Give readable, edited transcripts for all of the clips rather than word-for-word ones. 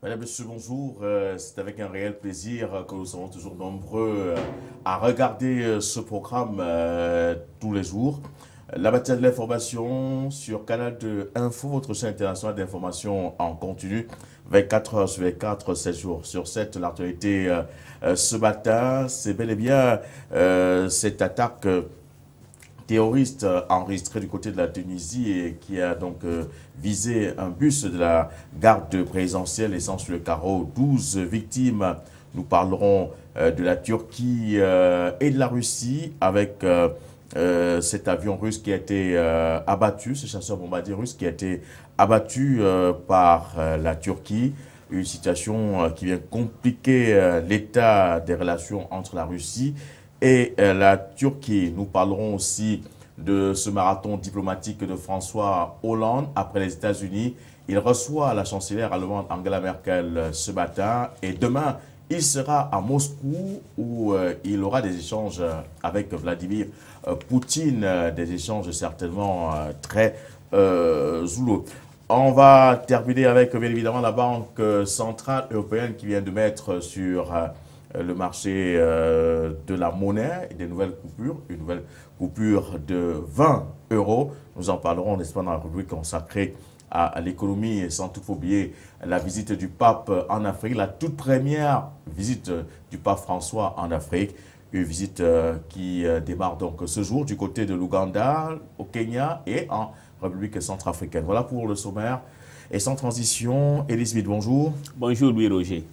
Madame, Monsieur, bonjour. C'est avec un réel plaisir que nous serons toujours nombreux à regarder ce programme tous les jours. La matinale de l'information sur Canal 2 Info, votre chaîne internationale d'information en continu, 24 heures sur 24, 7 jours sur 7. L'actualité ce matin, c'est bel et bien cette attaque terroriste enregistré du côté de la Tunisie et qui a donc visé un bus de la garde présidentielle laissant sur le carreau 12 victimes. Nous parlerons de la Turquie et de la Russie avec cet avion russe qui a été abattu, ce chasseur bombardier russe qui a été abattu par la Turquie. Une situation qui vient compliquer l'état des relations entre la Russie et la Turquie. Nous parlerons aussi de ce marathon diplomatique de François Hollande après les États-Unis. Il reçoit la chancelière allemande Angela Merkel ce matin et demain, il sera à Moscou où il aura des échanges avec Vladimir Poutine, des échanges certainement très zoulous. On va terminer avec bien évidemment la Banque centrale européenne qui vient de mettre sur le marché de la monnaie et des nouvelles coupures, une nouvelle coupure de 20 €. Nous en parlerons, n'est-ce pas, dans la rubrique consacrée à l'économie, et sans toutefois oublier la visite du pape en Afrique, la toute première visite du pape François en Afrique, une visite qui démarre donc ce jour du côté de l'Ouganda, au Kenya et en République centrafricaine. Voilà pour le sommaire. Et sans transition, Elie Smith, bonjour. Bonjour Louis-Roger.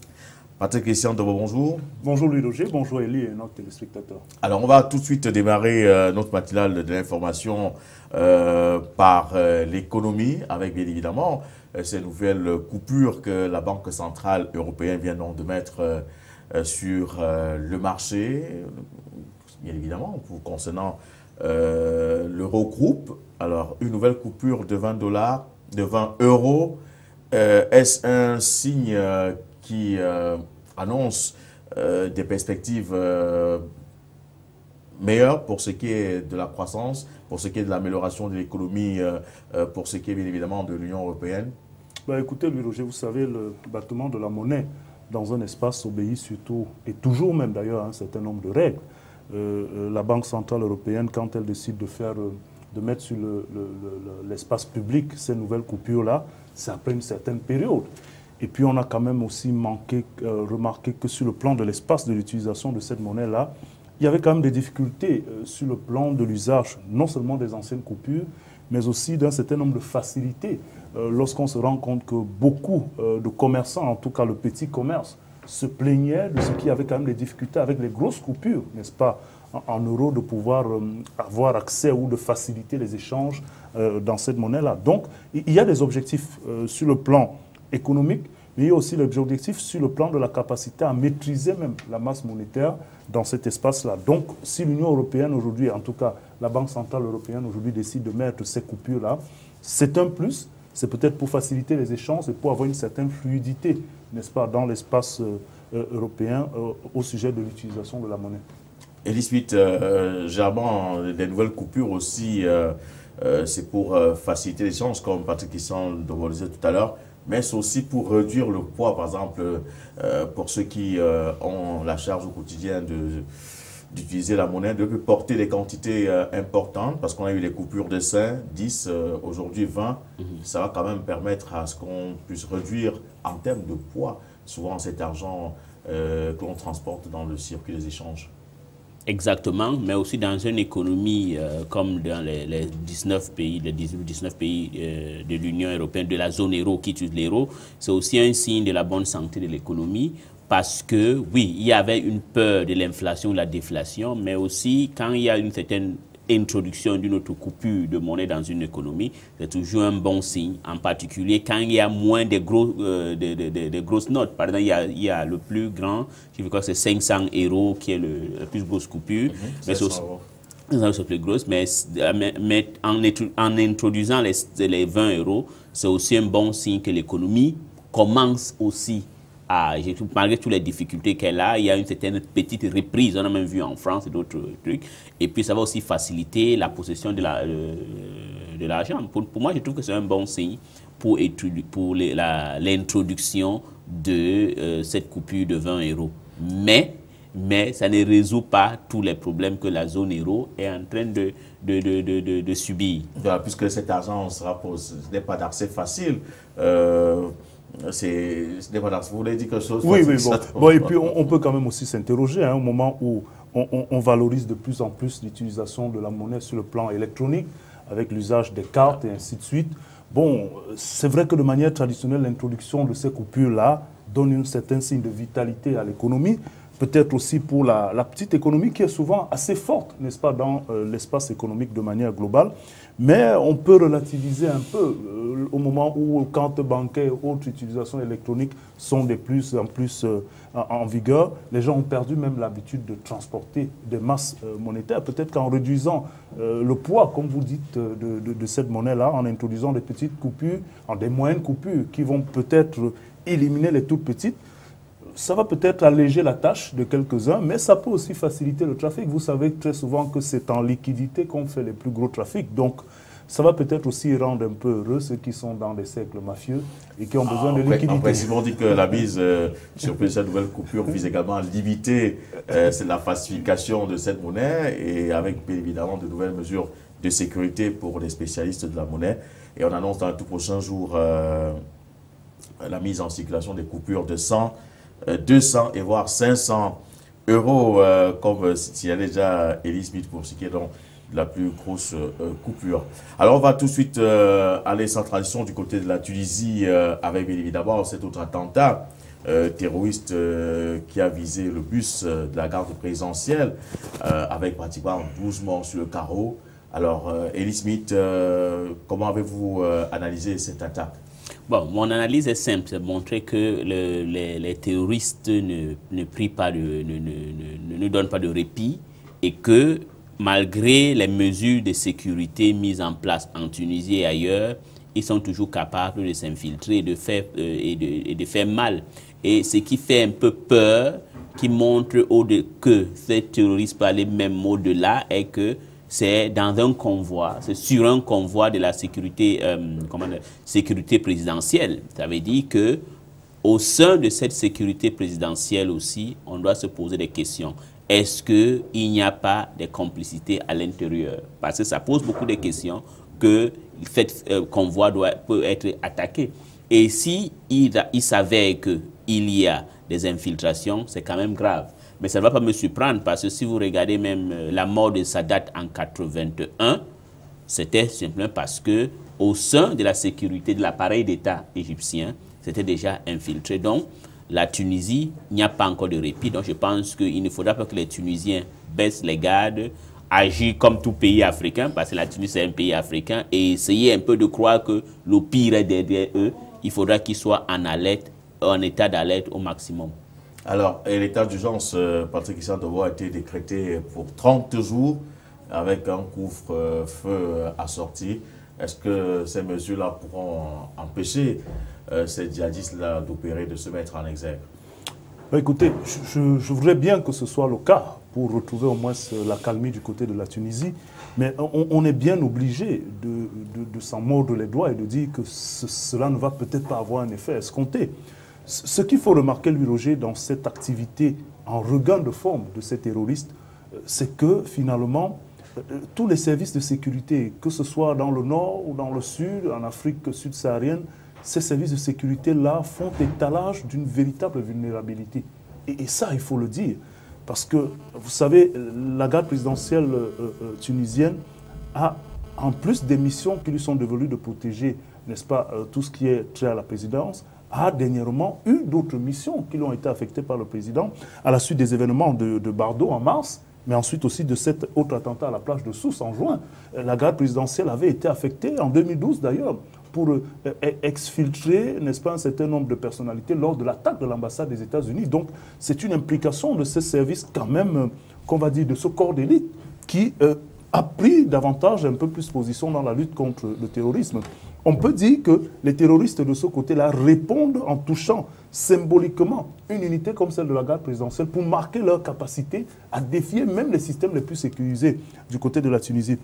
Patrick Christian Dobo, bonjour. Bonjour Louis-Roger, bonjour Elie et notre téléspectateur. Alors on va tout de suite démarrer notre matinale de l'information par l'économie, avec bien évidemment ces nouvelles coupures que la Banque centrale européenne vient donc de mettre sur le marché, bien évidemment, concernant l'Eurogroupe. Alors une nouvelle coupure de 20 $, de 20 €, est-ce un signe qui annonce des perspectives meilleures pour ce qui est de la croissance, pour ce qui est de l'amélioration de l'économie, pour ce qui est bien évidemment de l'Union européenne? Écoutez Louis-Roger, vous savez, le battement de la monnaie dans un espace obéit surtout, et toujours même d'ailleurs, à un certain nombre de règles. La Banque centrale européenne, quand elle décide de mettre sur l'espace public ces nouvelles coupures-là, c'est après une certaine période. Et puis on a quand même aussi remarqué que sur le plan de l'espace de l'utilisation de cette monnaie-là, il y avait quand même des difficultés sur le plan de l'usage, non seulement des anciennes coupures, mais aussi d'un certain nombre de facilités. Lorsqu'on se rend compte que beaucoup de commerçants, en tout cas le petit commerce, se plaignaient de ce qu'il y avait quand même des difficultés avec les grosses coupures, n'est-ce pas, en euros, de pouvoir avoir accès ou de faciliter les échanges dans cette monnaie-là. Donc, il y a des objectifs sur le plan économique, mais il y a aussi l'objectif sur le plan de la capacité à maîtriser même la masse monétaire dans cet espace-là. Donc, si l'Union européenne aujourd'hui, en tout cas la Banque centrale européenne aujourd'hui décide de mettre ces coupures-là, c'est un plus, c'est peut-être pour faciliter les échanges et pour avoir une certaine fluidité, n'est-ce pas, dans l'espace européen au sujet de l'utilisation de la monnaie. Elie Smith, généralement, des nouvelles coupures aussi, c'est pour faciliter l'échange, comme Patrick Christian le disait tout à l'heure, mais c'est aussi pour réduire le poids, par exemple, pour ceux qui ont la charge au quotidien d'utiliser la monnaie, de porter des quantités importantes, parce qu'on a eu les coupures de 5, 10, aujourd'hui 20. Ça va quand même permettre à ce qu'on puisse réduire en termes de poids, souvent cet argent que l'on transporte dans le circuit des échanges. Exactement, mais aussi dans une économie comme dans les 19 pays, les 19 pays de l'Union européenne, de la zone euro qui utilisent l'euro, c'est aussi un signe de la bonne santé de l'économie parce que, oui, il y avait une peur de l'inflation, de la déflation, mais aussi quand il y a une certaine introduction d'une autre coupure de monnaie dans une économie, c'est toujours un bon signe, en particulier quand il y a moins de grosses notes. Par exemple, il y a le plus grand, je crois que c'est 500 € qui est la plus grosse coupure. Mais c'est plus grosse, mais en introduisant les 20 €, c'est aussi un bon signe que l'économie commence aussi malgré toutes les difficultés qu'elle a, il y a une certaine petite reprise. On a même vu en France d'autres trucs. Et puis, ça va aussi faciliter la possession de l'argent. Pour moi, je trouve que c'est un bon signe pour l'introduction de cette coupure de 20 €. Mais ça ne résout pas tous les problèmes que la zone euro est en train de subir. Voilà, puisque cet argent ce n'est pas d'accès facile. Vous voulez dire quelque chose? Oui, bon, et puis on peut quand même aussi s'interroger au moment où on valorise de plus en plus l'utilisation de la monnaie sur le plan électronique, avec l'usage des cartes et ainsi de suite. Bon, c'est vrai que de manière traditionnelle, l'introduction de ces coupures-là donne un certain signe de vitalité à l'économie, peut-être aussi pour la petite économie qui est souvent assez forte, n'est-ce pas, dans l'espace économique de manière globale. Mais on peut relativiser un peu au moment où comptes bancaires et autres utilisations électroniques sont de plus en plus en vigueur. Les gens ont perdu même l'habitude de transporter des masses monétaires. Peut-être qu'en réduisant le poids, comme vous dites, de cette monnaie-là, en introduisant des petites coupures, des moyennes coupures qui vont peut-être éliminer les toutes petites, ça va peut-être alléger la tâche de quelques-uns, mais ça peut aussi faciliter le trafic. Vous savez très souvent que c'est en liquidité qu'on fait les plus gros trafics. Donc, ça va peut-être aussi rendre un peu heureux ceux qui sont dans des cercles mafieux et qui ont besoin de liquidité. En principe, on dit que la mise sur cette nouvelle coupure vise également à limiter la falsification de cette monnaie et avec, bien évidemment, de nouvelles mesures de sécurité pour les spécialistes de la monnaie. Et on annonce dans les tout prochains jours la mise en circulation des coupures de 100, 200 et voire 500 €, comme signalait déjà Elie Smith pour ce qui est donc la plus grosse coupure. Alors on va tout de suite aller sans transition du côté de la Tunisie avec bien évidemment cet autre attentat terroriste qui a visé le bus de la garde présidentielle avec pratiquement 12 morts sur le carreau. Alors Elie Smith, comment avez-vous analysé cette attaque? Bon, mon analyse est simple, c'est montrer que les terroristes ne donnent pas de répit et que malgré les mesures de sécurité mises en place en Tunisie et ailleurs, ils sont toujours capables de s'infiltrer et de faire mal. Et ce qui fait un peu peur, qui montre que ces terroristes peuvent aller même au-delà, est que c'est dans un convoi, c'est sur un convoi de la sécurité présidentielle. Ça veut dire que au sein de cette sécurité présidentielle aussi, on doit se poser des questions. Est-ce qu'il n'y a pas de complicité à l'intérieur? Parce que ça pose beaucoup de questions que ce convoi peut être attaqué. Et si il s'avère qu'il y a des infiltrations, c'est quand même grave. Mais ça ne va pas me surprendre parce que si vous regardez même la mort de Sadat en 1981, c'était simplement parce que au sein de la sécurité de l'appareil d'État égyptien, c'était déjà infiltré. Donc, la Tunisie, il n'y a pas encore de répit. Donc, je pense qu'il ne faudra pas que les Tunisiens baissent les gardes, agissent comme tout pays africain, parce que la Tunisie, c'est un pays africain, et essayer un peu de croire que le pire est derrière eux. Il faudra qu'ils soient en état d'alerte au maximum. Alors, l'état d'urgence, Patrick Issa Dobo, a été décrété pour 30 jours avec un couvre-feu assorti. Est-ce que ces mesures-là pourront empêcher ces djihadistes-là d'opérer, de se mettre en exergue? Écoutez, je voudrais bien que ce soit le cas pour retrouver au moins la calmie du côté de la Tunisie, mais on est bien obligé de s'en mordre les doigts et de dire que cela ne va peut-être pas avoir un effet escompté. Ce qu'il faut remarquer, Louis Roger, dans cette activité en regain de forme de ces terroristes, c'est que finalement, tous les services de sécurité, que ce soit dans le nord ou dans le sud, en Afrique subsaharienne, ces services de sécurité-là font étalage d'une véritable vulnérabilité. Et ça, il faut le dire. Parce que, vous savez, la garde présidentielle tunisienne a, en plus des missions qui lui sont devenues de protéger, n'est-ce pas, tout ce qui est trait à la présidence, a dernièrement eu d'autres missions qui lui ont été affectées par le président à la suite des événements de Bardo en mars mais ensuite aussi de cet autre attentat à la plage de Sousse en juin. La garde présidentielle avait été affectée, en 2012 d'ailleurs, pour exfiltrer, n'est-ce pas, un certain nombre de personnalités lors de l'attaque de l'ambassade des États-Unis. Donc, c'est une implication de ces services quand même, qu'on va dire, de ce corps d'élite qui a pris davantage, un peu plus position dans la lutte contre le terrorisme. On peut dire que les terroristes de ce côté-là répondent en touchant symboliquement une unité comme celle de la garde présidentielle pour marquer leur capacité à défier même les systèmes les plus sécurisés du côté de la Tunisie.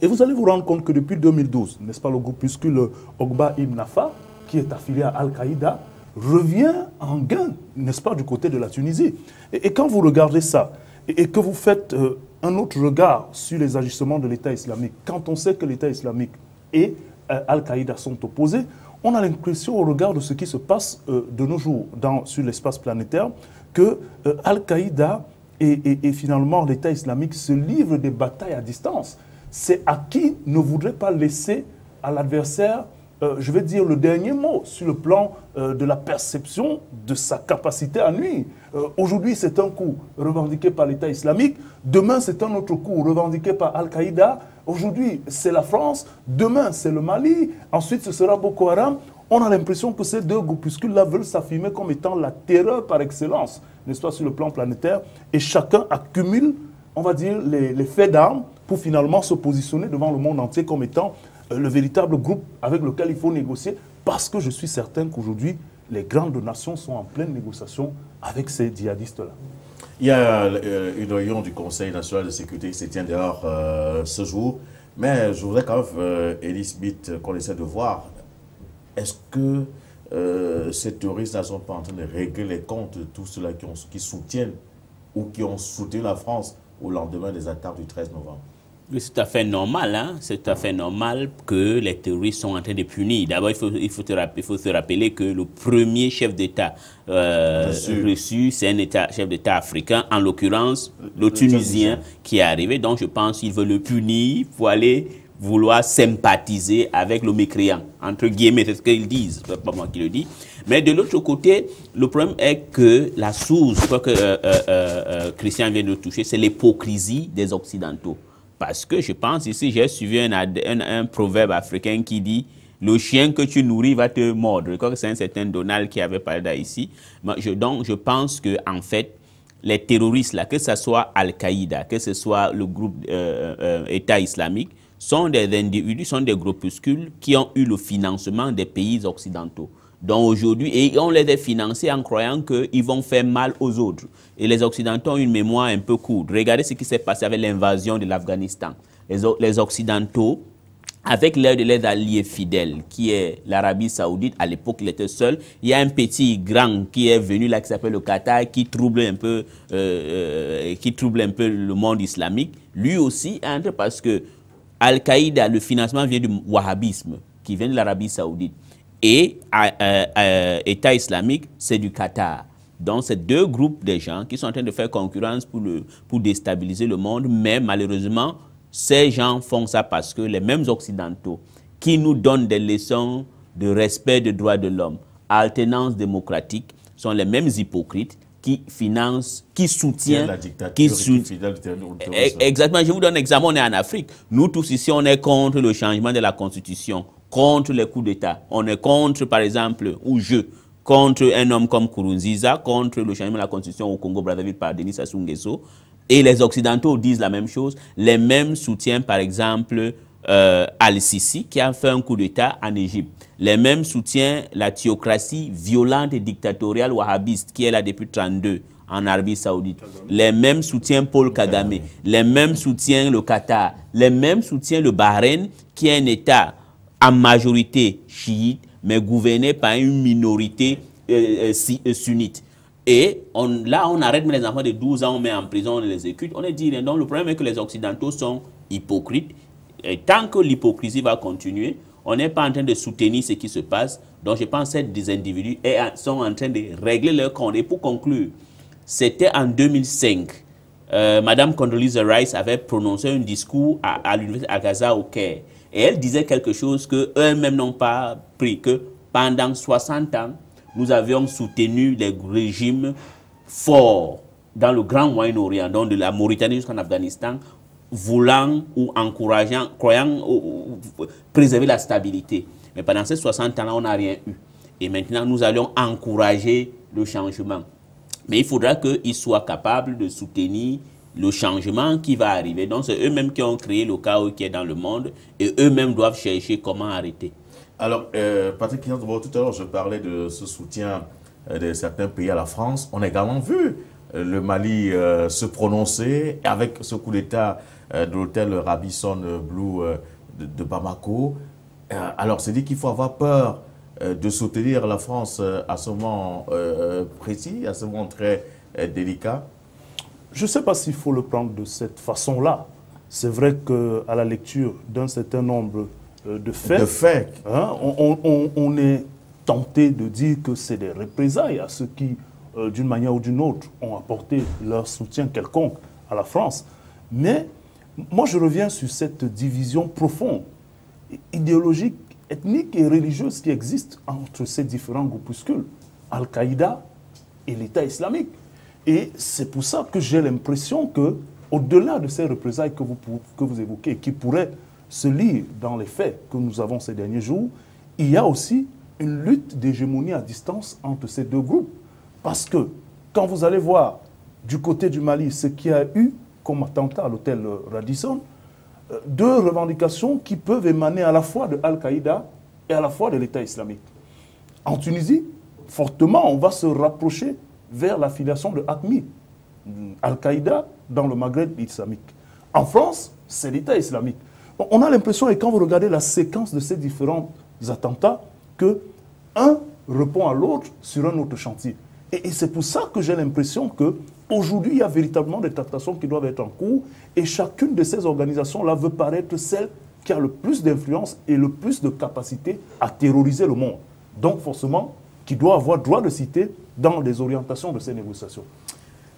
Et vous allez vous rendre compte que depuis 2012, n'est-ce pas, le groupuscule Ogba Ibn Nafa, qui est affilié à Al-Qaïda, revient en gain, n'est-ce pas, du côté de la Tunisie. Et quand vous regardez ça, et que vous faites un autre regard sur les agissements de l'État islamique, quand on sait que l'État islamique et Al-Qaïda sont opposés, on a l'impression, au regard de ce qui se passe de nos jours sur l'espace planétaire, que Al-Qaïda et finalement l'État islamique se livrent des batailles à distance. C'est à qui ne voudrait pas laisser à l'adversaire, je vais dire, le dernier mot sur le plan de la perception de sa capacité à nuire. Aujourd'hui, c'est un coup revendiqué par l'État islamique. Demain, c'est un autre coup revendiqué par Al-Qaïda. Aujourd'hui, c'est la France. Demain, c'est le Mali. Ensuite, ce sera Boko Haram. On a l'impression que ces deux groupuscules-là veulent s'affirmer comme étant la terreur par excellence, n'est-ce pas, sur le plan planétaire. Et chacun accumule, on va dire, les faits d'armes pour finalement se positionner devant le monde entier comme étant le véritable groupe avec lequel il faut négocier, parce que je suis certain qu'aujourd'hui, les grandes nations sont en pleine négociation avec ces djihadistes-là. Il y a une réunion du Conseil national de sécurité qui se tient dehors ce jour, mais je voudrais quand même, Elie Smith, qu'on essaie de voir, est-ce que ces terroristes ne sont pas en train de régler les comptes de tous ceux-là qui soutiennent ou qui ont soutenu la France au lendemain des attaques du 13 novembre? C'est tout à fait normal, hein? C'est tout à fait normal que les terroristes sont en train de punir. D'abord, il faut se rappeler que le premier chef d'État reçu, c'est un chef d'État africain, en l'occurrence le Tunisien qui est arrivé. Donc, je pense qu'il veut le punir pour aller vouloir sympathiser avec le mécréant, entre guillemets, c'est ce qu'ils disent, c'est pas moi qui le dis. Mais de l'autre côté, le problème est que la source, je crois que Christian vient de toucher, c'est l'hypocrisie des Occidentaux. Parce que je pense ici, j'ai suivi un proverbe africain qui dit « Le chien que tu nourris va te mordre ». Je crois que c'est un certain Donald qui avait parlé d'ici. Donc, je pense qu'en fait, les terroristes, là, que ce soit Al-Qaïda, que ce soit le groupe État islamique, sont des individus, sont des groupuscules qui ont eu le financement des pays occidentaux. Donc aujourd'hui, et on les a financés en croyant qu'ils vont faire mal aux autres. Et les Occidentaux ont une mémoire un peu courte. Regardez ce qui s'est passé avec l'invasion de l'Afghanistan. Les Occidentaux, avec l'aide de leurs alliés fidèles, qui est l'Arabie Saoudite, à l'époque il était seul, il y a un petit grand qui est venu là, qui s'appelle le Qatar, qui trouble un peu le monde islamique. Lui aussi entre parce que Al-Qaïda, le financement vient du wahhabisme, qui vient de l'Arabie Saoudite. Et État islamique, c'est du Qatar. Donc, c'est deux groupes de gens qui sont en train de faire concurrence pour déstabiliser le monde. Mais malheureusement, ces gens font ça parce que les mêmes Occidentaux qui nous donnent des leçons de respect des droits de l'homme, alternance démocratique, sont les mêmes hypocrites qui financent, qui soutiennent... La dictature exactement. Je vous donne un exemple. On est en Afrique. Nous tous ici, on est contre le changement de la Constitution, contre les coups d'État. On est contre, par exemple, contre un homme comme Nkurunziza, contre le changement de la Constitution au Congo-Brazzaville par Denis Sassou Nguesso. Et les Occidentaux disent la même chose. Les mêmes soutiennent, par exemple, Al-Sisi, qui a fait un coup d'État en Égypte. Les mêmes soutiennent la théocratie violente et dictatoriale wahhabiste, qui est là depuis 1932 en Arabie Saoudite. Les mêmes soutiennent Paul Kagame. Les mêmes soutiennent le Qatar. Les mêmes soutiennent le Bahreïn, qui est un État en majorité chiite, mais gouverné par une minorité sunnite. Et là, on arrête les enfants de 12 ans, on met en prison, on les exécute. On est dit, non, le problème est que les Occidentaux sont hypocrites. Et tant que l'hypocrisie va continuer, on n'est pas en train de soutenir ce qui se passe. Donc, je pense que des individus sont en train de régler leur compte. Et pour conclure, c'était en 2005. Madame Condoleezza Rice avait prononcé un discours à l'université à Gaza au Caire. Et elle disait quelque chose qu'eux-mêmes n'ont pas pris, que pendant 60 ans, nous avions soutenu des régimes forts dans le Grand Moyen-Orient, donc de la Mauritanie jusqu'en Afghanistan, voulant ou encourageant, croyant préserver la stabilité. Mais pendant ces 60 ans-là, on n'a rien eu. Et maintenant, nous allons encourager le changement. Mais il faudra qu'ils soient capables de soutenir le changement qui va arriver. Donc, c'est eux-mêmes qui ont créé le chaos qui est dans le monde et eux-mêmes doivent chercher comment arrêter. Alors, Patrick, tout à l'heure, je parlais de ce soutien de certains pays à la France. On a également vu le Mali se prononcer avec ce coup d'État de l'hôtel Radisson Blu de Bamako. Alors, c'est dit qu'il faut avoir peur de soutenir la France à ce moment précis, à ce moment très délicat. Je ne sais pas s'il faut le prendre de cette façon-là. C'est vrai qu'à la lecture d'un certain nombre de faits, hein, on est tenté de dire que c'est des représailles à ceux qui, d'une manière ou d'une autre, ont apporté leur soutien quelconque à la France. Mais moi, je reviens sur cette division profonde, idéologique, ethnique et religieuse qui existe entre ces différents groupuscules, Al-Qaïda et l'État islamique. Et c'est pour ça que j'ai l'impression que, au-delà de ces représailles que vous évoquez, qui pourraient se lire dans les faits que nous avons ces derniers jours, il y a aussi une lutte d'hégémonie à distance entre ces deux groupes. Parce que quand vous allez voir du côté du Mali ce qu'il y a eu comme attentat à l'hôtel Radisson, deux revendications qui peuvent émaner à la fois de Al-Qaïda et à la fois de l'État islamique. En Tunisie, fortement, on va se rapprocher vers l'affiliation de AQMI, Al-Qaïda dans le Maghreb islamique. En France, c'est l'État islamique. On a l'impression, et quand vous regardez la séquence de ces différents attentats, que un répond à l'autre sur un autre chantier. Et c'est pour ça que j'ai l'impression qu'aujourd'hui, il y a véritablement des tractations qui doivent être en cours, et chacune de ces organisations-là veut paraître celle qui a le plus d'influence et le plus de capacité à terroriser le monde. Donc forcément, qui doit avoir droit de citer dans les orientations de ces négociations.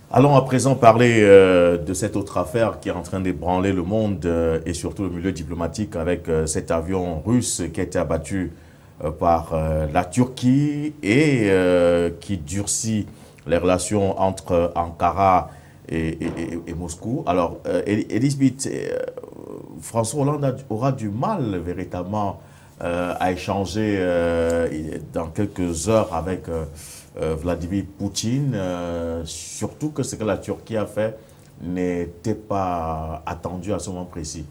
Allons à présent parler de cette autre affaire qui est en train d'ébranler le monde et surtout le milieu diplomatique avec cet avion russe qui a été abattu par la Turquie et qui durcit les relations entre Ankara et Moscou. Alors, Elisabeth, François Hollande aura du mal véritablement à échanger dans quelques heures avec Vladimir Poutine, surtout que ce que la Turquie a fait n'était pas attendu à ce moment précis.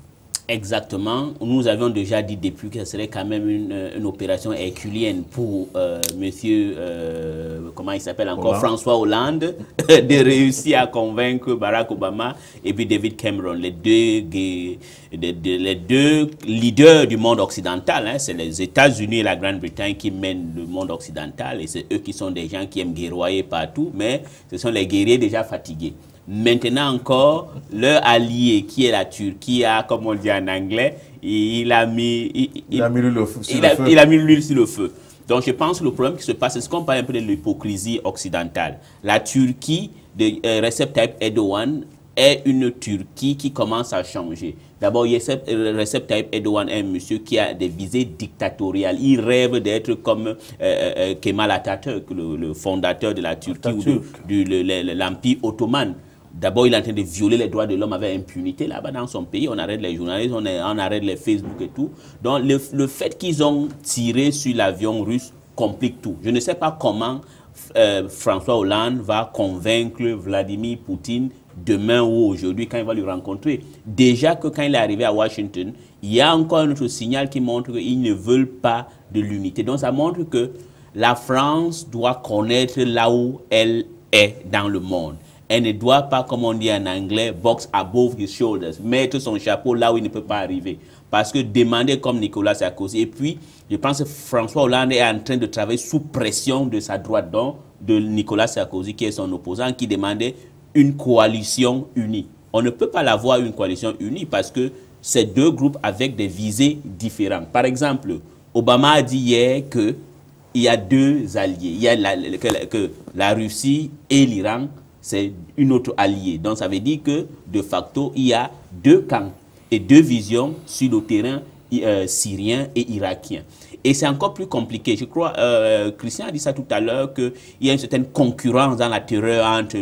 Exactement. Nous avions déjà dit depuis que ce serait quand même une opération herculienne pour monsieur, comment il s'appelle encore, Hollande. François Hollande, de réussir à convaincre Barack Obama et puis David Cameron, les deux leaders du monde occidental. Hein. C'est les États-Unis et la Grande-Bretagne qui mènent le monde occidental et c'est eux qui sont des gens qui aiment guerroyer partout, mais ce sont les guerriers déjà fatigués. Maintenant encore, leur allié qui est la Turquie a, comme on dit en anglais, il a mis l'huile sur le feu. Donc je pense que le problème qui se passe, c'est ce qu'on parle un peu de l'hypocrisie occidentale. La Turquie de Recep Tayyip Erdogan est une Turquie qui commence à changer. D'abord, Recep Tayyip Erdogan est un monsieur qui a des visées dictatoriales. Il rêve d'être comme Kemal Atatürk, le fondateur de la Turquie ou de l'Empire ottoman. D'abord, il est en train de violer les droits de l'homme avec impunité là-bas dans son pays. On arrête les journalistes, on arrête les Facebook et tout. Donc, le fait qu'ils ont tiré sur l'avion russe complique tout. Je ne sais pas comment François Hollande va convaincre Vladimir Poutine demain ou aujourd'hui quand il va le rencontrer. Déjà que quand il est arrivé à Washington, il y a encore un autre signal qui montre qu'ils ne veulent pas de l'unité. Donc, ça montre que la France doit connaître là où elle est dans le monde. Elle ne doit pas, comme on dit en anglais, box above his shoulders, mettre son chapeau là où il ne peut pas arriver. Parce que demander comme Nicolas Sarkozy, et puis je pense que François Hollande est en train de travailler sous pression de sa droite, donc de Nicolas Sarkozy qui est son opposant, qui demandait une coalition unie. On ne peut pas l'avoir une coalition unie parce que c'est deux groupes avec des visées différentes. Par exemple, Obama a dit hier qu'il y a deux alliés. Il y a que la Russie et l'Iran, c'est une autre alliée. Donc ça veut dire que de facto, il y a deux camps et deux visions sur le terrain syrien et irakien. Et c'est encore plus compliqué. Je crois, Christian a dit ça tout à l'heure, qu'il y a une certaine concurrence dans la terreur entre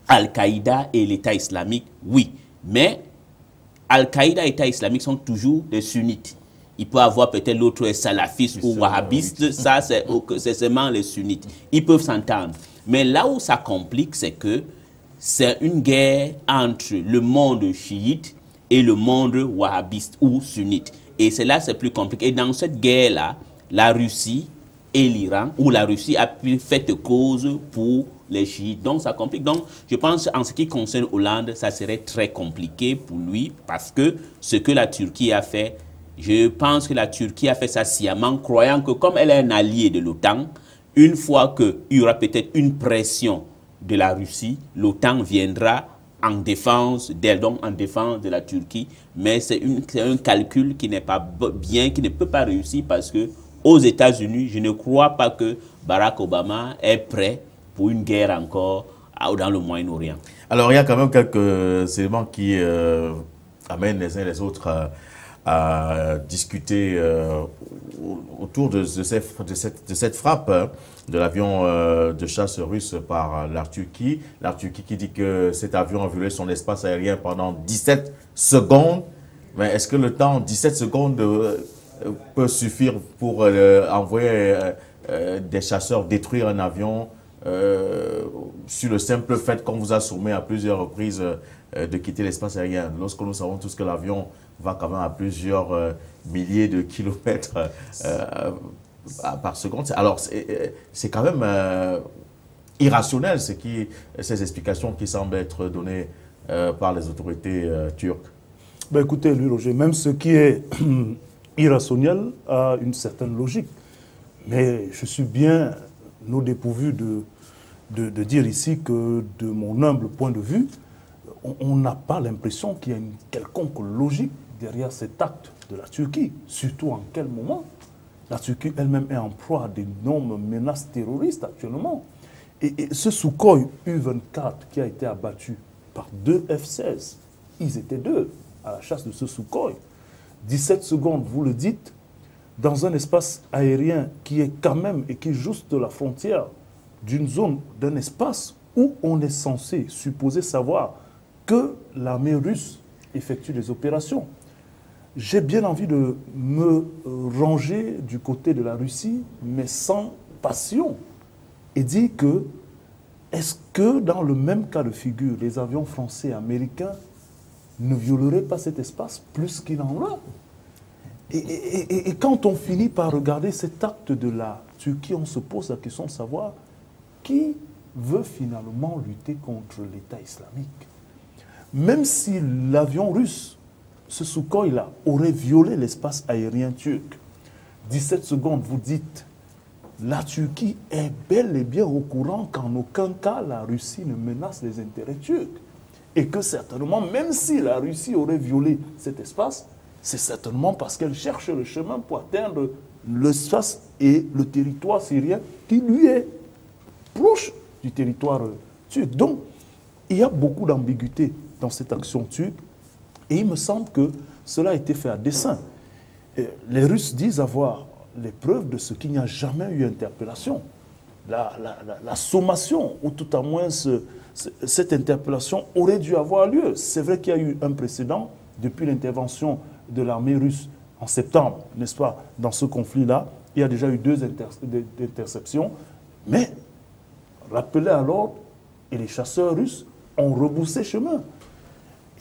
Al-Qaïda et l'État islamique, oui. Mais Al-Qaïda et l'État islamique sont toujours des sunnites. Il peut avoir peut-être l'autre salafiste ou wahhabiste, ça c'est seulement les sunnites. Ils peuvent s'entendre. Mais là où ça complique, c'est que c'est une guerre entre le monde chiite et le monde wahhabiste ou sunnite. Et c'est là c'est plus compliqué. Et dans cette guerre-là, la Russie et l'Iran, où la Russie a fait cause pour les chiites. Donc ça complique. Donc je pense en ce qui concerne Hollande, ça serait très compliqué pour lui parce que ce que la Turquie a fait, je pense que la Turquie a fait ça sciemment, croyant que comme elle est un allié de l'OTAN, une fois qu'il y aura peut-être une pression de la Russie, l'OTAN viendra en défense d'elle, donc en défense de la Turquie. Mais c'est un calcul qui n'est pas bien, qui ne peut pas réussir parce que aux États-Unis, je ne crois pas que Barack Obama est prêt pour une guerre encore dans le Moyen-Orient. Alors, il y a quand même quelques éléments qui amènent les uns et les autres à discuter autour de cette frappe de l'avion de chasse russe par la Turquie. La Turquie qui dit que cet avion a violé son espace aérien pendant 17 secondes. Mais est-ce que le temps, 17 secondes, peut suffire pour envoyer des chasseurs détruire un avion sur le simple fait qu'on vous a sommé à plusieurs reprises de quitter l'espace aérien, lorsque nous savons tous que l'avion va quand même à plusieurs milliers de kilomètres par seconde. Alors, c'est quand même irrationnel ces explications qui semblent être données par les autorités turques. Ben écoutez, lui, Roger, même ce qui est irrationnel a une certaine logique. Mais je suis bien non dépourvu de dire ici que, de mon humble point de vue, on n'a pas l'impression qu'il y a une quelconque logique derrière cet acte de la Turquie. Surtout en quel moment la Turquie elle-même est en proie à d'énormes menaces terroristes actuellement. Et ce Sukhoi U-24 qui a été abattu par 2 F-16, ils étaient 2 à la chasse de ce Sukhoi. 17 secondes, vous le dites, dans un espace aérien qui est quand même et qui est juste la frontière d'une zone, d'un espace où on est censé supposer savoir que l'armée russe effectue des opérations. J'ai bien envie de me ranger du côté de la Russie, mais sans passion, et dire que est-ce que dans le même cas de figure, les avions français et américains ne violeraient pas cet espace plus qu'il en a? Et quand on finit par regarder cet acte de la Turquie, on se pose la question de savoir qui veut finalement lutter contre l'État islamique. Même si l'avion russe, ce Sukhoi-là, aurait violé l'espace aérien turc, 17 secondes, vous dites, la Turquie est bel et bien au courant qu'en aucun cas la Russie ne menace les intérêts turcs. Et que certainement, même si la Russie aurait violé cet espace, c'est certainement parce qu'elle cherche le chemin pour atteindre l'espace et le territoire syrien qui lui est proche du territoire turc. Donc, il y a beaucoup d'ambiguïté dans cette action turque et il me semble que cela a été fait à dessein. Les Russes disent avoir les preuves de ce qu'il n'y a jamais eu interpellation. La sommation, ou tout à moins cette interpellation aurait dû avoir lieu. C'est vrai qu'il y a eu un précédent depuis l'intervention de l'armée russe en septembre, n'est-ce pas, dans ce conflit-là. Il y a déjà eu 2 interceptions, mais rappelez à l'ordre, et les chasseurs russes ont rebroussé chemin.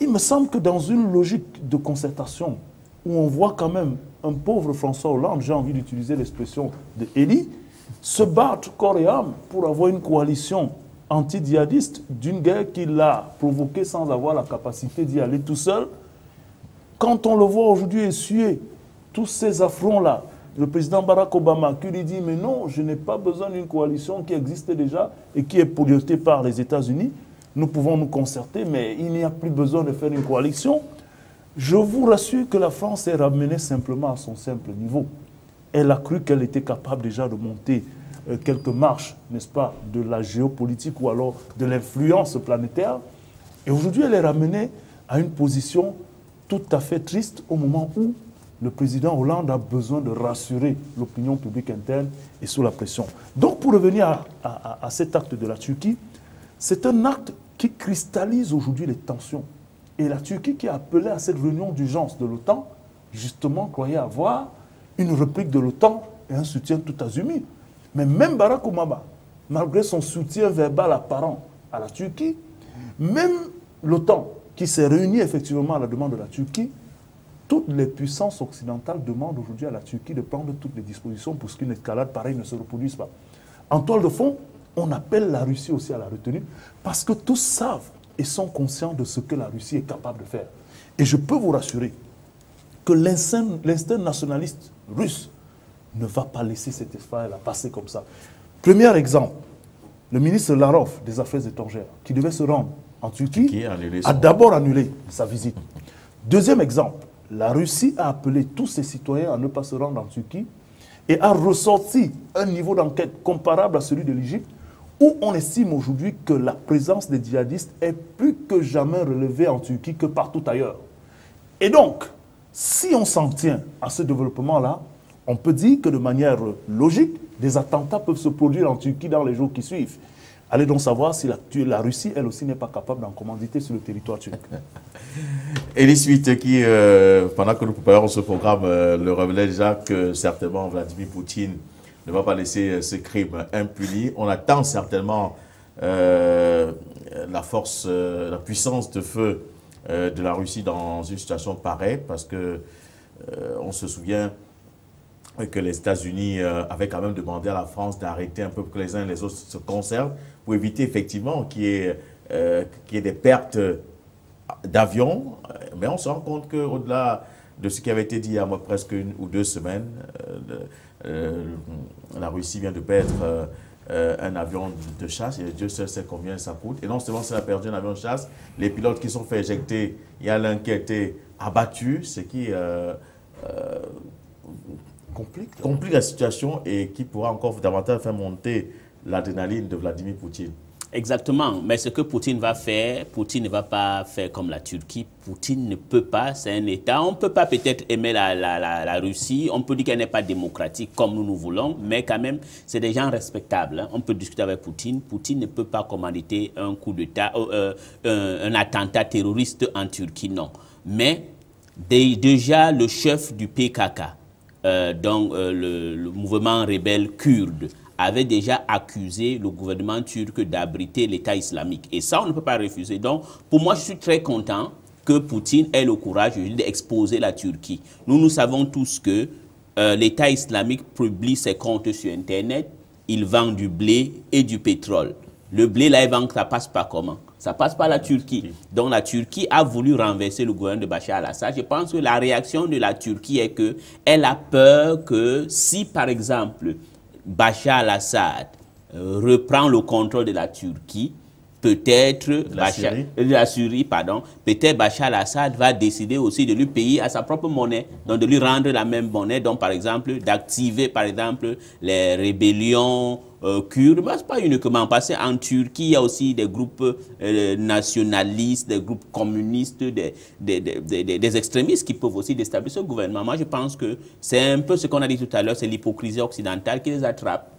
Il me semble que dans une logique de concertation, où on voit quand même un pauvre François Hollande, j'ai envie d'utiliser l'expression de Elie, se battre corps et âme pour avoir une coalition anti-djihadiste d'une guerre qu'il a provoquée sans avoir la capacité d'y aller tout seul. Quand on le voit aujourd'hui essuyer tous ces affronts-là, le président Barack Obama qui lui dit « Mais non, je n'ai pas besoin d'une coalition qui existe déjà et qui est pilotée par les États-Unis. Nous pouvons nous concerter, mais il n'y a plus besoin de faire une coalition. » Je vous rassure que la France est ramenée simplement à son simple niveau. Elle a cru qu'elle était capable déjà de monter quelques marches, n'est-ce pas, de la géopolitique ou alors de l'influence planétaire. Et aujourd'hui, elle est ramenée à une position tout à fait triste au moment où le président Hollande a besoin de rassurer l'opinion publique interne et sous la pression. Donc, pour revenir à cet acte de la Turquie, c'est un acte qui cristallise aujourd'hui les tensions. Et la Turquie qui a appelé à cette réunion d'urgence de l'OTAN, justement, croyait avoir une réplique de l'OTAN et un soutien tout azimut. Mais même Barack Obama, malgré son soutien verbal apparent à la Turquie, même l'OTAN, qui s'est réunie effectivement à la demande de la Turquie, toutes les puissances occidentales demandent aujourd'hui à la Turquie de prendre toutes les dispositions pour qu'une escalade pareille ne se reproduise pas. En toile de fond, on appelle la Russie aussi à la retenue parce que tous savent et sont conscients de ce que la Russie est capable de faire. Et je peux vous rassurer que l'instinct nationaliste russe ne va pas laisser cette escalade passer comme ça. Premier exemple, le ministre Lavrov des Affaires étrangères, qui devait se rendre en Turquie, a d'abord annulé sa visite. Deuxième exemple, la Russie a appelé tous ses citoyens à ne pas se rendre en Turquie et a ressorti un niveau d'enquête comparable à celui de l'Égypte, où on estime aujourd'hui que la présence des djihadistes est plus que jamais relevée en Turquie que partout ailleurs. Et donc, si on s'en tient à ce développement-là, on peut dire que de manière logique, des attentats peuvent se produire en Turquie dans les jours qui suivent. Allez donc savoir si la Russie, elle aussi, n'est pas capable d'en commanditer sur le territoire turc. Et les suites qui, pendant que nous préparons ce programme, le révélait déjà que certainement Vladimir Poutine ne va pas laisser ce crime impuni. On attend certainement la force, la puissance de feu de la Russie dans une situation pareille, parce que on se souvient que les États-Unis avaient quand même demandé à la France d'arrêter un peu pour que les uns et les autres se conservent, pour éviter effectivement qu'il y ait des pertes d'avions. Mais on se rend compte qu'au-delà de ce qui avait été dit il y a presque 1 ou 2 semaines, la Russie vient de perdre un avion de chasse, et Dieu seul sait combien ça coûte. Et non seulement ça a perdu un avion de chasse, les pilotes qui sont fait éjecter, il y a l'un qui a été abattu, ce qui complique la situation et qui pourra encore davantage faire monter l'adrénaline de Vladimir Poutine. Exactement, mais ce que Poutine va faire, Poutine ne va pas faire comme la Turquie. Poutine ne peut pas, c'est un État. On ne peut pas peut-être aimer la Russie, on peut dire qu'elle n'est pas démocratique comme nous voulons, mais quand même, c'est des gens respectables. Hein. On peut discuter avec Poutine. Poutine ne peut pas commanditer un coup d'État, un attentat terroriste en Turquie, non. Mais déjà, le chef du PKK, donc le mouvement rebelle kurde, avait déjà accusé le gouvernement turc d'abriter l'État islamique. Et ça, on ne peut pas refuser. Donc, pour moi, je suis très content que Poutine ait le courage d'exposer la Turquie. Nous savons tous que l'État islamique publie ses comptes sur Internet, il vend du blé et du pétrole. Le blé, là, ça passe par comment? Ça passe par la Turquie. Donc la Turquie a voulu renverser le gouvernement de Bachar al-Assad. Je pense que la réaction de la Turquie est qu'elle a peur que si, par exemple, Bachar al-Assad reprend le contrôle de la Turquie, peut-être la Syrie, peut-être Bachar al-Assad va décider aussi de lui payer à sa propre monnaie, donc de lui rendre la même monnaie, donc par exemple d'activer par exemple les rébellions kurdes, mais pas uniquement, parce qu'en Turquie il y a aussi des groupes nationalistes, des groupes communistes, des extrémistes qui peuvent aussi déstabiliser ce gouvernement. Moi je pense que c'est un peu ce qu'on a dit tout à l'heure, c'est l'hypocrisie occidentale qui les attrape.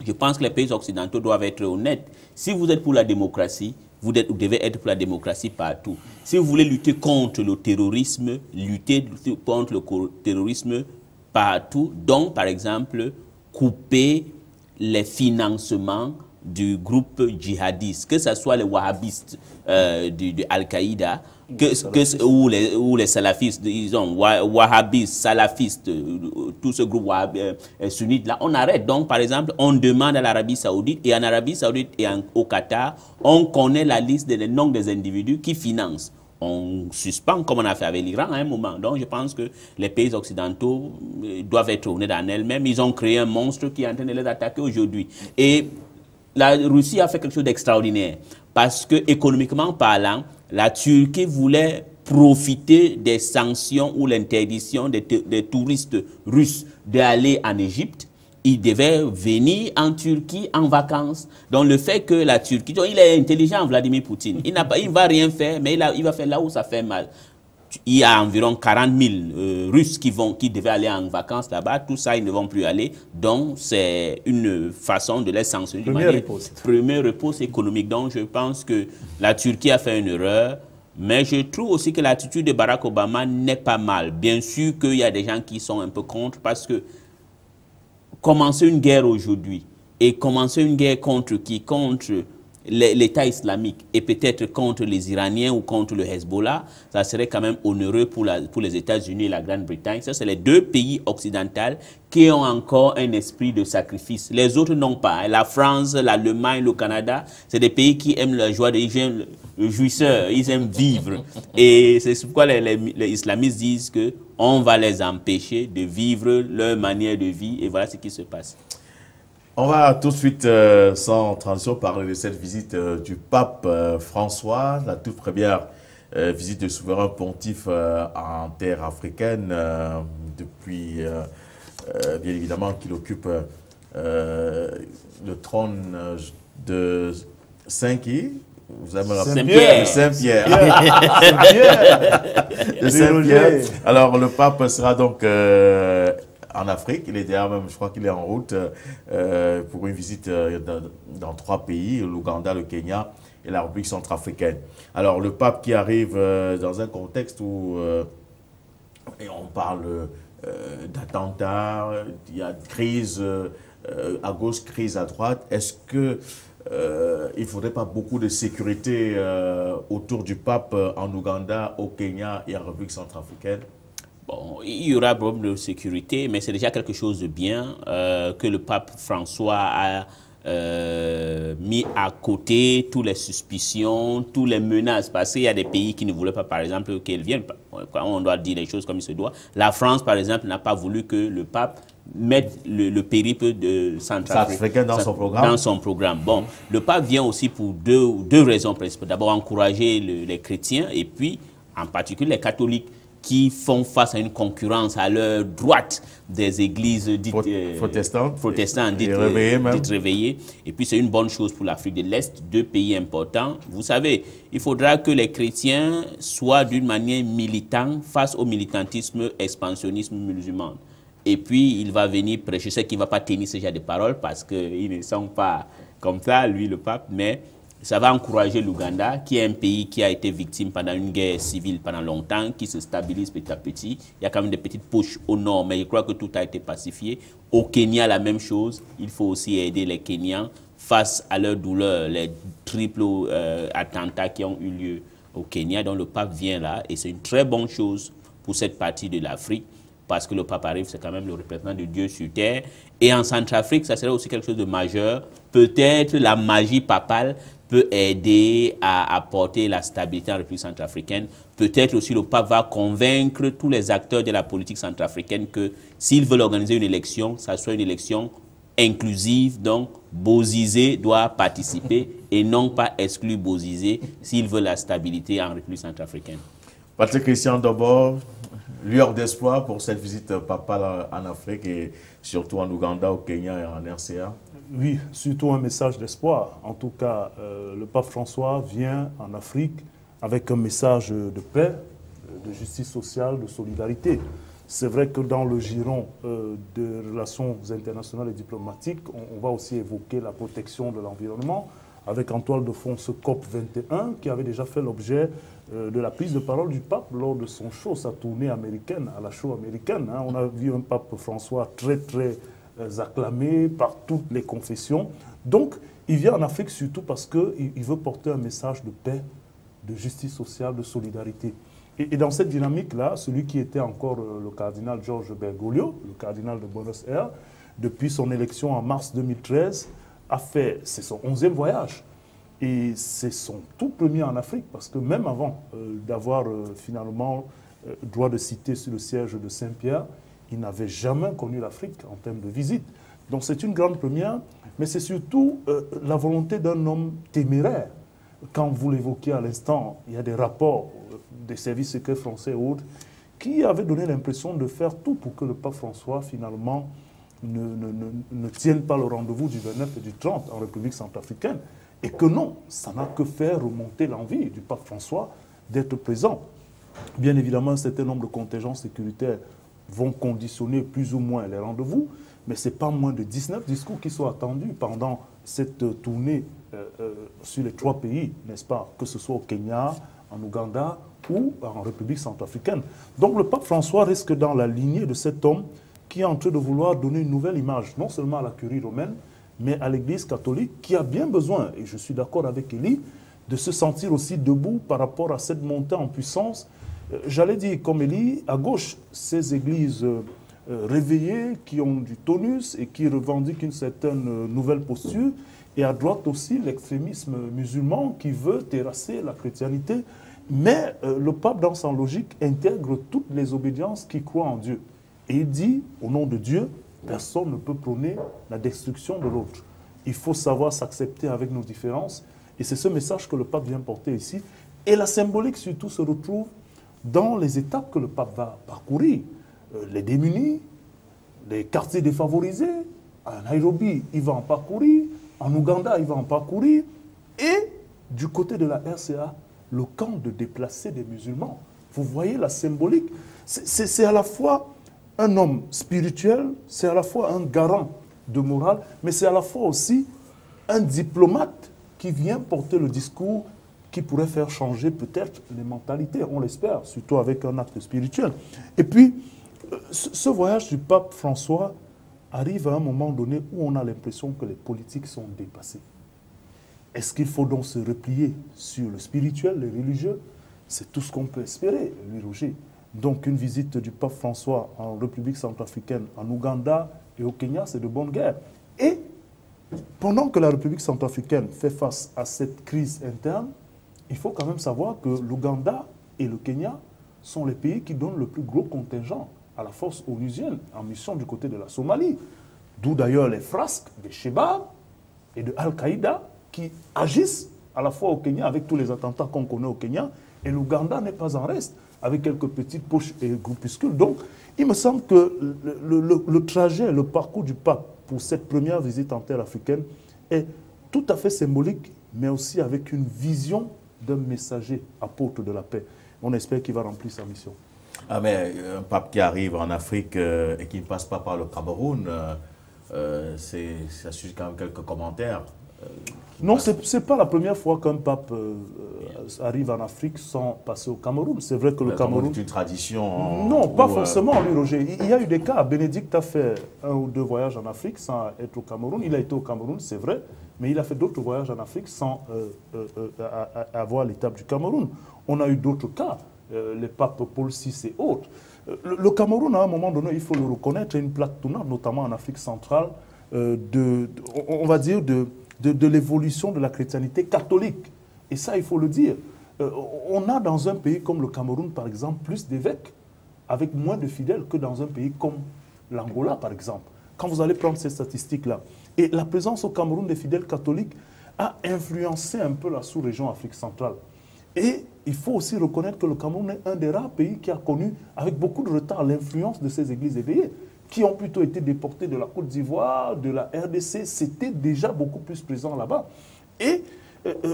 Je pense que les pays occidentaux doivent être honnêtes. Si vous êtes pour la démocratie, vous devez être pour la démocratie partout. Si vous voulez lutter contre le terrorisme, lutter contre le terrorisme partout. Donc, par exemple, couper les financements du groupe djihadiste, que ce soit les wahhabistes de Al-Qaïda, ou les salafistes, disons, wahhabistes, salafistes, tout ce groupe sunnite-là, on arrête. Donc, par exemple, on demande à l'Arabie Saoudite, et en Arabie Saoudite et au Qatar, on connaît la liste des noms des individus qui financent. On suspend, comme on a fait avec l'Iran à un moment. Donc, je pense que les pays occidentaux doivent être honnêtes en elles-mêmes. Ils ont créé un monstre qui est en train de les attaquer aujourd'hui. Et la Russie a fait quelque chose d'extraordinaire. Parce que, économiquement parlant, la Turquie voulait profiter des sanctions ou l'interdiction des touristes russes d'aller en Égypte. Ils devaient venir en Turquie en vacances. Donc le fait que la Turquie, donc il est intelligent, Vladimir Poutine. Il ne va rien faire, mais il va faire là où ça fait mal. il y a environ 40 000 Russes qui devaient aller en vacances là-bas. Tout ça, ils ne vont plus aller. Donc, c'est une façon de les sanctionner. Première réponse économique. Donc, je pense que la Turquie a fait une erreur. Mais je trouve aussi que l'attitude de Barack Obama n'est pas mal. Bien sûr qu'il y a des gens qui sont un peu contre parce que commencer une guerre aujourd'hui et commencer une guerre contre qui? Contre l'État islamique et peut-être contre les Iraniens ou contre le Hezbollah, ça serait quand même onéreux pour les États-Unis et la Grande-Bretagne. Ça, c'est les deux pays occidentaux qui ont encore un esprit de sacrifice. Les autres n'ont pas. La France, l'Allemagne, le Canada, c'est des pays qui aiment la joie, ils aiment le jouisseur, ils aiment vivre. Et c'est pourquoi les islamistes disent qu'on va les empêcher de vivre leur manière de vie. Et voilà ce qui se passe. On va tout de suite, sans transition, parler de cette visite du pape François, la toute première visite de souverain pontife en terre africaine, depuis, bien évidemment, qu'il occupe le trône de Saint-Qui? Vous avez Saint-Pierre. Saint-Pierre. Alors, le pape sera donc en Afrique. Il est d'ailleurs même, je crois qu'il est en route pour une visite dans 3 pays, l'Ouganda, le Kenya et la République centrafricaine. Alors, le pape qui arrive dans un contexte où on parle d'attentats, il y a crise à gauche, crise à droite. Est-ce que il ne faudrait pas beaucoup de sécurité autour du pape en Ouganda, au Kenya et en République centrafricaine? Bon, il y aura un problème de sécurité, mais c'est déjà quelque chose de bien que le pape François a mis à côté toutes les suspicions, toutes les menaces. Parce qu'il y a des pays qui ne voulaient pas, par exemple, qu'elle vienne. On doit dire les choses comme il se doit. La France, par exemple, n'a pas voulu que le pape mette le périple de Centrafrique dans son programme. Bon, le pape vient aussi pour deux raisons principales. D'abord, encourager les chrétiens et puis, en particulier, les catholiques qui font face à une concurrence à leur droite des églises dites protestantes, dites réveillées. Et puis c'est une bonne chose pour l'Afrique de l'Est, 2 pays importants. Vous savez, il faudra que les chrétiens soient d'une manière militante face au militantisme expansionnisme musulman. Et puis il va venir prêcher. Je sais qu'il ne va pas tenir ce genre de paroles parce qu'ils ne sont pas comme ça, lui le pape, mais ça va encourager l'Ouganda, qui est un pays qui a été victime pendant une guerre civile pendant longtemps, qui se stabilise petit à petit. Il y a quand même des petites poches au nord, mais je crois que tout a été pacifié. Au Kenya, la même chose. Il faut aussi aider les Kenyans face à leur douleur, les triples attentats qui ont eu lieu au Kenya. Donc le pape vient là et c'est une très bonne chose pour cette partie de l'Afrique. Parce que le pape arrive, c'est quand même le représentant de Dieu sur terre. Et en Centrafrique, ça serait aussi quelque chose de majeur. Peut-être la magie papale peut aider à apporter la stabilité en République centrafricaine. Peut-être aussi le pape va convaincre tous les acteurs de la politique centrafricaine que s'ils veulent organiser une élection, ça soit une élection inclusive, donc Bozizé doit participer et non pas exclure Bozizé s'ils veulent la stabilité en République centrafricaine. Patrick Christian, d'abord, lueur d'espoir pour cette visite papale en Afrique et surtout en Ouganda, au Kenya et en RCA? Oui, surtout un message d'espoir. En tout cas, le pape François vient en Afrique avec un message de paix, de justice sociale, de solidarité. C'est vrai que dans le giron des relations internationales et diplomatiques, on va aussi évoquer la protection de l'environnement, avec en toile de fond ce COP21 qui avait déjà fait l'objet de la prise de parole du pape lors de son show, sa tournée américaine, à la show américaine. On a vu un pape François très acclamé par toutes les confessions. Donc, il vient en Afrique surtout parce qu'il veut porter un message de paix, de justice sociale, de solidarité. Et dans cette dynamique-là, celui qui était encore le cardinal Georges Bergoglio, le cardinal de Buenos Aires, depuis son élection en mars 2013, c'est son 11e voyage. Et c'est son tout premier en Afrique, parce que même avant d'avoir finalement droit de cité sur le siège de Saint-Pierre, il n'avait jamais connu l'Afrique en termes de visite. Donc c'est une grande première, mais c'est surtout la volonté d'un homme téméraire. Quand vous l'évoquiez à l'instant, il y a des rapports des services secrets français et autres qui avaient donné l'impression de faire tout pour que le pape François, finalement, ne tienne pas le rendez-vous du 29 et du 30 en République centrafricaine. Et que non, ça n'a que faire remonter l'envie du pape François d'être présent. Bien évidemment, un certain nombre de contingents sécuritaires vont conditionner plus ou moins les rendez-vous, mais ce n'est pas moins de 19 discours qui sont attendus pendant cette tournée sur les 3 pays, n'est-ce pas, que ce soit au Kenya, en Ouganda ou en République centrafricaine. Donc le pape François risque dans la lignée de cet homme qui est en train de vouloir donner une nouvelle image, non seulement à la curie romaine, mais à l'Église catholique qui a bien besoin, et je suis d'accord avec Élie, de se sentir aussi debout par rapport à cette montée en puissance. J'allais dire, comme Élie, à gauche, ces églises réveillées qui ont du tonus et qui revendiquent une certaine nouvelle posture, et à droite aussi l'extrémisme musulman qui veut terrasser la chrétienté. Mais le pape, dans sa logique, intègre toutes les obédiences qui croient en Dieu. Et il dit, au nom de Dieu, personne ne peut prôner la destruction de l'autre. Il faut savoir s'accepter avec nos différences. Et c'est ce message que le pape vient porter ici. Et la symbolique surtout se retrouve dans les étapes que le pape va parcourir. Les démunis, les quartiers défavorisés. À Nairobi, il va en parcourir. En Ouganda, il va en parcourir. Et du côté de la RCA, le camp de déplacés des musulmans. Vous voyez la symbolique. C'est à la fois un homme spirituel, c'est à la fois un garant de morale, mais c'est à la fois aussi un diplomate qui vient porter le discours qui pourrait faire changer peut-être les mentalités, on l'espère, surtout avec un acte spirituel. Et puis, ce voyage du pape François arrive à un moment donné où on a l'impression que les politiques sont dépassées. Est-ce qu'il faut donc se replier sur le spirituel, les religieux? C'est tout ce qu'on peut espérer, Louis Roger. Donc une visite du pape François en République centrafricaine, en Ouganda et au Kenya, c'est de bonne guerre. Et pendant que la République centrafricaine fait face à cette crise interne, il faut quand même savoir que l'Ouganda et le Kenya sont les pays qui donnent le plus gros contingent à la force onusienne en mission du côté de la Somalie. D'où d'ailleurs les frasques des Shebab et de Al-Qaïda qui agissent à la fois au Kenya avec tous les attentats qu'on connaît au Kenya, et l'Ouganda n'est pas en reste, avec quelques petites poches et groupuscules. Donc, il me semble que le trajet, le parcours du pape pour cette première visite en terre africaine est tout à fait symbolique, mais aussi avec une vision d'un messager apôtre de la paix. On espère qu'il va remplir sa mission. Ah mais un pape qui arrive en Afrique et qui ne passe pas par le Cameroun, ça suscite quand même quelques commentaires. Non, ce n'est pas la première fois qu'un pape arrive en Afrique sans passer au Cameroun. C'est vrai que le Cameroun... C'est une tradition. Non, pas forcément, lui, Roger. Il y a eu des cas. Bénédicte a fait 1 ou 2 voyages en Afrique sans être au Cameroun. Il a été au Cameroun, c'est vrai, mais il a fait d'autres voyages en Afrique sans avoir l'étape du Cameroun. On a eu d'autres cas, les papes Paul VI et autres. Le Cameroun, à un moment donné, il faut le reconnaître, est une plaque tournante, notamment en Afrique centrale, on va dire de l'évolution de la chrétienté catholique. Et ça, il faut le dire. On a dans un pays comme le Cameroun, par exemple, plus d'évêques avec moins de fidèles que dans un pays comme l'Angola, par exemple. Quand vous allez prendre ces statistiques-là. Et la présence au Cameroun des fidèles catholiques a influencé un peu la sous-région Afrique centrale. Et il faut aussi reconnaître que le Cameroun est un des rares pays qui a connu, avec beaucoup de retard, l'influence de ces églises éveillées, qui ont plutôt été déportés de la Côte d'Ivoire, de la RDC, c'était déjà beaucoup plus présent là-bas. Et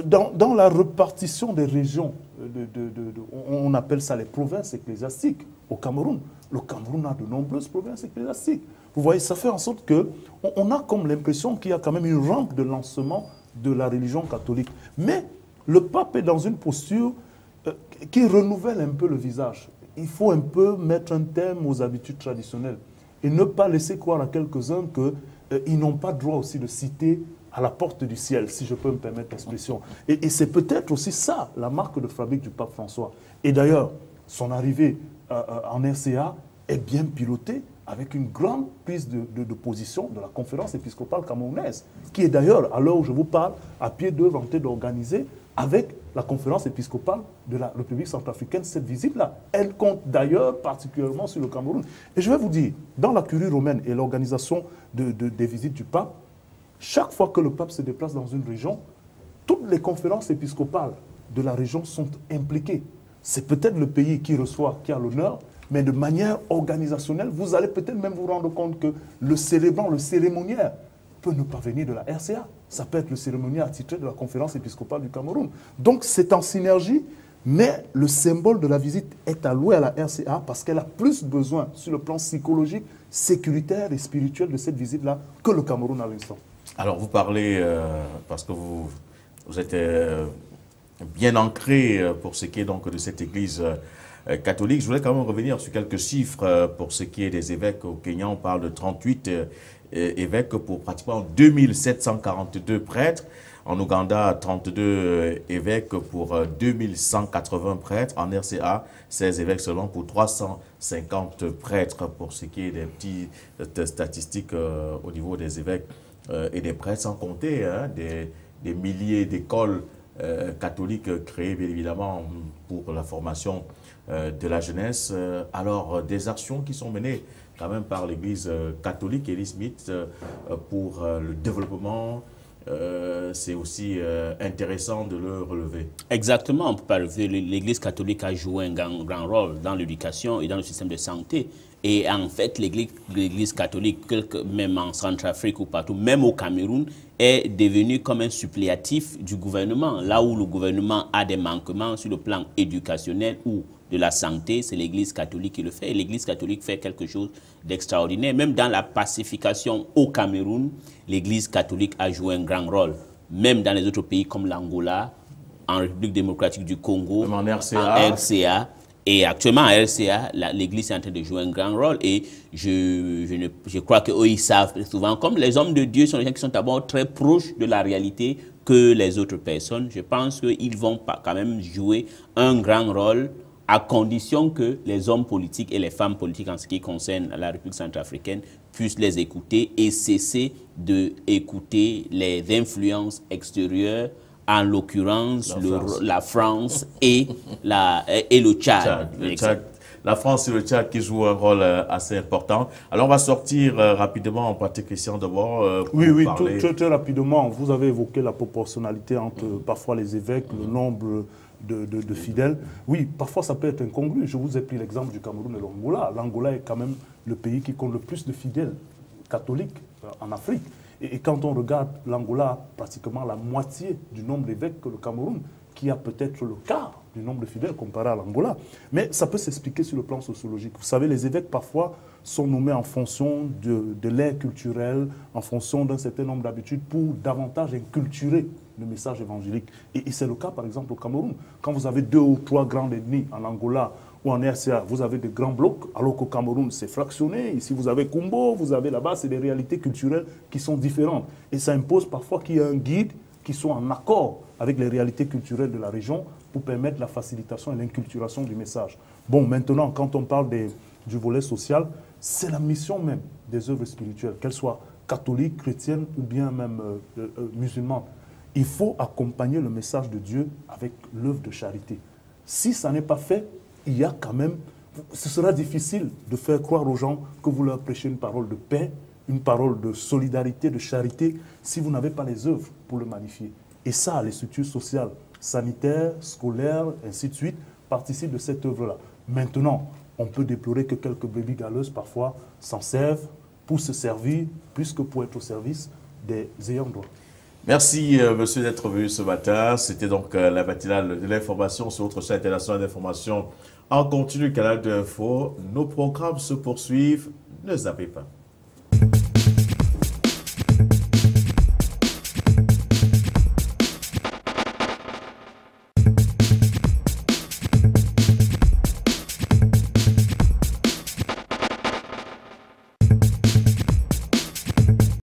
dans la répartition des régions, on appelle ça les provinces ecclésiastiques au Cameroun. Le Cameroun a de nombreuses provinces ecclésiastiques. Vous voyez, ça fait en sorte qu'on a comme l'impression qu'il y a quand même une rampe de lancement de la religion catholique. Mais le pape est dans une posture qui renouvelle un peu le visage. Il faut un peu mettre un terme aux habitudes traditionnelles et ne pas laisser croire à quelques-uns qu'ils n'ont pas droit aussi de citer à la porte du ciel, si je peux me permettre l'expression. Et c'est peut-être aussi ça, la marque de fabrique du pape François. Et d'ailleurs, son arrivée en RCA est bien pilotée avec une grande prise de position de la conférence épiscopale camerounaise, qui est d'ailleurs, à l'heure où je vous parle, à pied d'œuvre en train d'organiser avec la conférence épiscopale de la République centrafricaine cette visite-là. Elle compte d'ailleurs particulièrement sur le Cameroun. Et je vais vous dire, dans la curie romaine et l'organisation des visites du pape, chaque fois que le pape se déplace dans une région, toutes les conférences épiscopales de la région sont impliquées. C'est peut-être le pays qui reçoit, qui a l'honneur, mais de manière organisationnelle, vous allez peut-être même vous rendre compte que le célébrant, le cérémoniaire, peut ne pas venir de la RCA. Ça peut être le cérémoniaire attitré de la conférence épiscopale du Cameroun. Donc c'est en synergie Mais le symbole de la visite est alloué à la RCA parce qu'elle a plus besoin, sur le plan psychologique, sécuritaire et spirituel de cette visite-là que le Cameroun à l'instant. Alors, vous parlez, parce que vous êtes bien ancré pour ce qui est donc de cette église catholique. Je voulais quand même revenir sur quelques chiffres pour ce qui est des évêques au Kenya. On parle de 38 évêques pour pratiquement 2742 prêtres. En Ouganda, 32 évêques pour 2180 prêtres. En RCA, 16 évêques seulement pour 350 prêtres pour ce qui est des petites statistiques au niveau des évêques et des prêtres, sans compter des milliers d'écoles catholiques créées bien évidemment pour la formation de la jeunesse. Alors, des actions qui sont menées quand même par l'Église catholique, Elie Smith, pour le développement, c'est aussi intéressant de le relever. Exactement, on peut pas relever. L'Église catholique a joué un grand rôle dans l'éducation et dans le système de santé. Et en fait, l'Église catholique, même en Centrafrique ou partout, même au Cameroun, est devenue comme un suppléatif du gouvernement. Là où le gouvernement a des manquements sur le plan éducationnel ou de la santé, c'est l'Église catholique qui le fait. Et l'Église catholique fait quelque chose d'extraordinaire. Même dans la pacification au Cameroun, l'Église catholique a joué un grand rôle. Même dans les autres pays comme l'Angola, en République démocratique du Congo, même en RCA. Et actuellement, à RCA, l'Église est en train de jouer un grand rôle et je crois qu'eux, ils savent souvent, comme les hommes de Dieu sont les gens qui sont d'abord très proches de la réalité que les autres personnes, je pense qu'ils vont quand même jouer un grand rôle à condition que les hommes politiques et les femmes politiques en ce qui concerne la République centrafricaine puissent les écouter et cesser d'écouter les influences extérieures, en l'occurrence la France et le Tchad. La France et le Tchad qui jouent un rôle assez important. Alors on va sortir rapidement en pratique, Christian, d'abord. Oui, très rapidement. Vous avez évoqué la proportionnalité entre parfois les évêques, le nombre de fidèles. Oui, parfois ça peut être incongru. Je vous ai pris l'exemple du Cameroun et l'Angola. L'Angola est quand même le pays qui compte le plus de fidèles catholiques en Afrique. Et quand on regarde l'Angola, pratiquement la moitié du nombre d'évêques que le Cameroun, qui a peut-être le quart du nombre de fidèles comparé à l'Angola. Mais ça peut s'expliquer sur le plan sociologique. Vous savez, les évêques parfois sont nommés en fonction de l'ère culturelle, en fonction d'un certain nombre d'habitudes pour davantage inculturer le message évangélique. Et c'est le cas par exemple au Cameroun. Quand vous avez 2 ou 3 grandes ethnies en Angola ou en RCA, vous avez des grands blocs, alors qu'au Cameroun, c'est fractionné. Ici, vous avez Kumbo, vous avez là-bas, c'est des réalités culturelles qui sont différentes. Et ça impose parfois qu'il y ait un guide qui soit en accord avec les réalités culturelles de la région pour permettre la facilitation et l'inculturation du message. Bon, maintenant, quand on parle du volet social, c'est la mission même des œuvres spirituelles, qu'elles soient catholiques, chrétiennes ou bien même musulmanes. Il faut accompagner le message de Dieu avec l'œuvre de charité. Si ça n'est pas fait, il y a quand même, ce sera difficile de faire croire aux gens que vous leur prêchez une parole de paix, une parole de solidarité, de charité, si vous n'avez pas les œuvres pour le magnifier. Et ça, les structures sociales, sanitaires, scolaires, ainsi de suite, participent de cette œuvre-là. Maintenant, on peut déplorer que quelques brebis galeuses, parfois, s'en servent pour se servir, plus que pour être au service des ayants droit. Merci, monsieur, d'être venu ce matin. C'était donc la matinale de l'information sur votre chaîne internationale d'information en continu, Canal 2 Info. Nos programmes se poursuivent. Ne zappez pas.